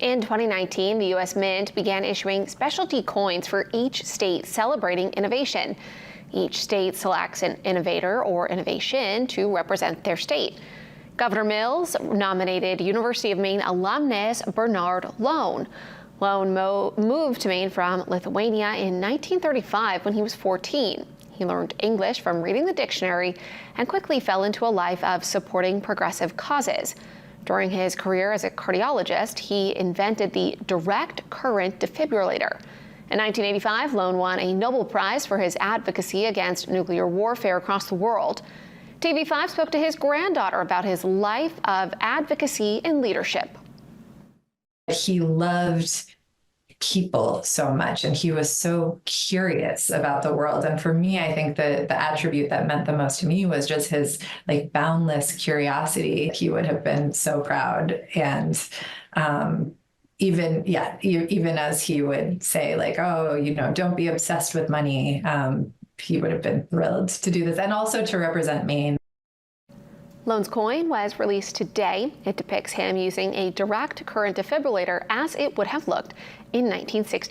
In 2019, the U.S. Mint began issuing specialty coins for each state celebrating innovation. Each state selects an innovator or innovation to represent their state. Governor Mills nominated University of Maine alumnus Bernard Loan. Loan moved to Maine from Lithuania in 1935 when he was 14. He learned English from reading the dictionary and quickly fell into a life of supporting progressive causes. During his career as a cardiologist, he invented the direct current defibrillator. In 1985, Loan won a Nobel Prize for his advocacy against nuclear warfare across the world. TV5 spoke to his granddaughter about his life of advocacy and leadership. He loved people so much, and he was so curious about the world. And for me, I think that the attribute that meant the most to me was just his boundless curiosity. He would have been so proud. And even as he would say, oh, don't be obsessed with money, he would have been thrilled to do this and also to represent Maine. Loan's coin was released today. It depicts him using a direct current defibrillator as it would have looked in 1960.